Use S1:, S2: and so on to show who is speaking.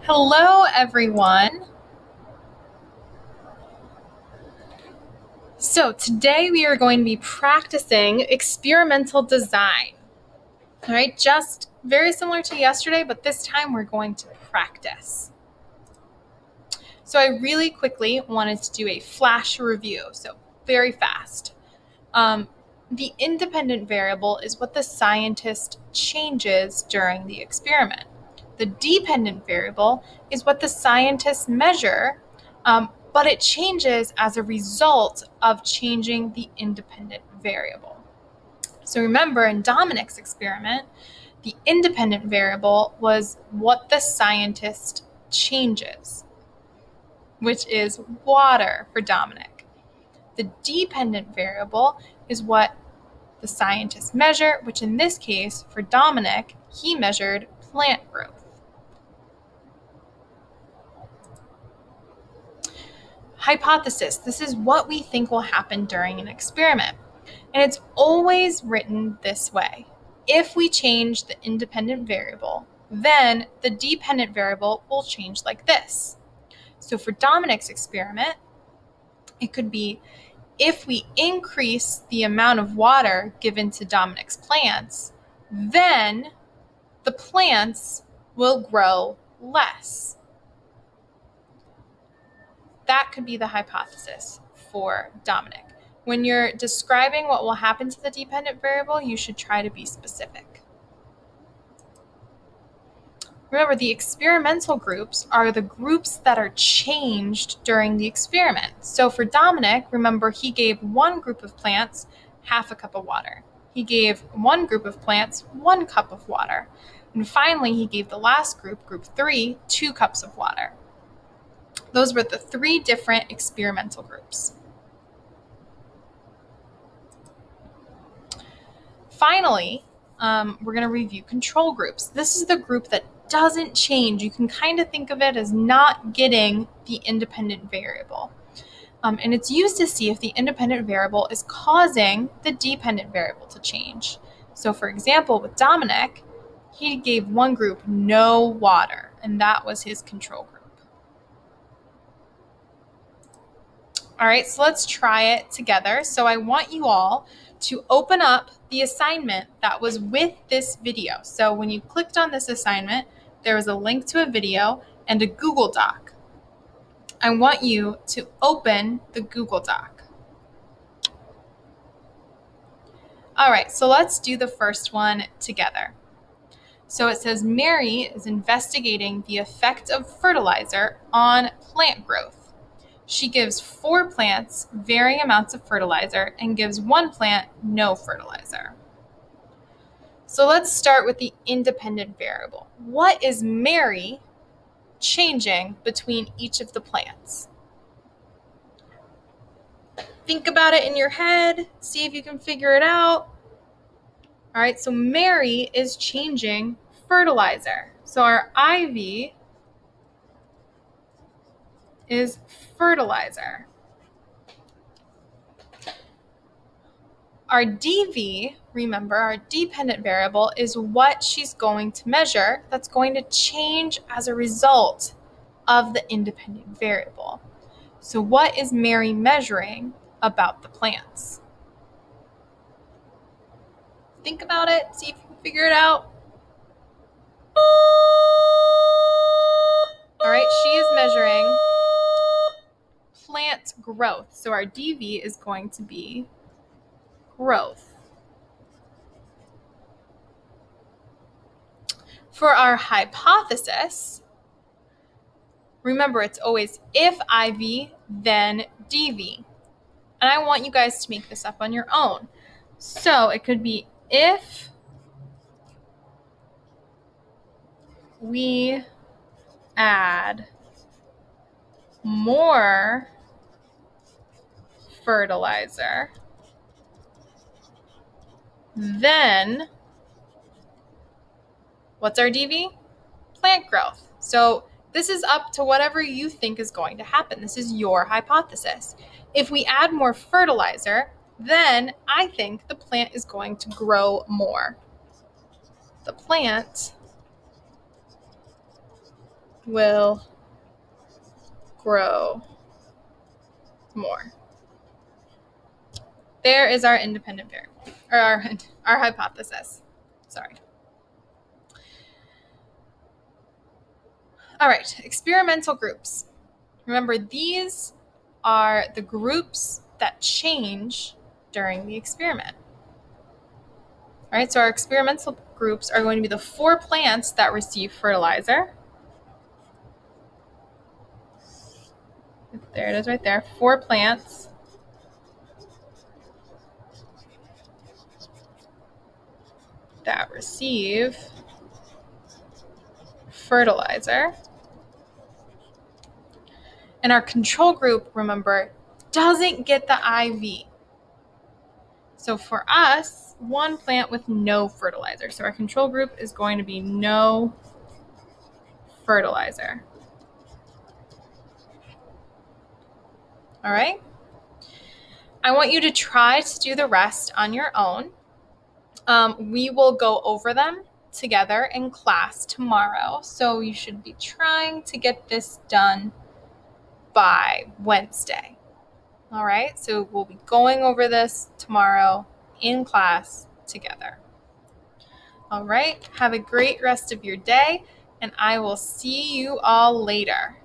S1: Hello, everyone. So today we are going to be practicing experimental design. All right, just very similar to yesterday, but this time we're going to practice. So I really quickly wanted to do a flash review, so very fast. The independent variable is what the scientist changes during the experiment. The dependent variable is what the scientists measure, but it changes as a result of changing the independent variable. So remember, in Dominic's experiment, the independent variable was what the scientist changes, which is water for Dominic. The dependent variable is what the scientists measure, which in this case, for Dominic, he measured plant growth. Hypothesis. This is what we think will happen during an experiment. And it's always written this way. If we change the independent variable, then the dependent variable will change like this. So for Dominic's experiment, it could be if we increase the amount of water given to Dominic's plants, then the plants will grow less. That could be the hypothesis for Dominic. When you're describing what will happen to the dependent variable, you should try to be specific. Remember, the experimental groups are the groups that are changed during the experiment. So for Dominic, remember, he gave one group of plants half a cup of water. He gave one group of plants 1 cup of water. And finally, he gave the last group, group 3, 2 cups of water. Those were the 3 different experimental groups. Finally, we're going to review control groups. This is the group that doesn't change. You can kind of think of it as not getting the independent variable. And it's used to see if the independent variable is causing the dependent variable to change. So for example, with Dominic, he gave one group no water, and that was his control group. All right, so let's try it together. So I want you all to open up the assignment that was with this video. So when you clicked on this assignment, there was a link to a video and a Google Doc. I want you to open the Google Doc. All right, so let's do the first one together. So it says Mary is investigating the effect of fertilizer on plant growth. She gives 4 plants varying amounts of fertilizer and gives 1 plant no fertilizer. So let's start with the independent variable. What is Mary changing between each of the plants? Think about it in your head. See if you can figure it out. All right, so Mary is changing fertilizer. So our IV is fertilizer. Our dV, remember, our dependent variable is what she's going to measure that's going to change as a result of the independent variable. So what is Mary measuring about the plants? Think about it, see if you can figure it out. All right, she is measuring plant growth. So our dV is going to be growth. For our hypothesis, remember it's always if IV, then dV. And I want you guys to make this up on your own. So it could be if we add more fertilizer, then what's our dV? Plant growth. So this is up to whatever you think is going to happen. This is your hypothesis. If we add more fertilizer, then I think the plant is going to grow more. The plant will grow more. There is our independent variable, or our hypothesis. Sorry. All right, experimental groups. Remember, these are the groups that change during the experiment. All right, so our experimental groups are going to be the 4 plants that receive fertilizer. There it is right there, 4 plants. That receive fertilizer. And our control group, remember, doesn't get the IV. So for us, 1 plant with no fertilizer. So our control group is going to be no fertilizer. All right? I want you to try to do the rest on your own. We will go over them together in class tomorrow. So you should be trying to get this done by Wednesday. All right, so we'll be going over this tomorrow in class together. All right, have a great rest of your day, and I will see you all later.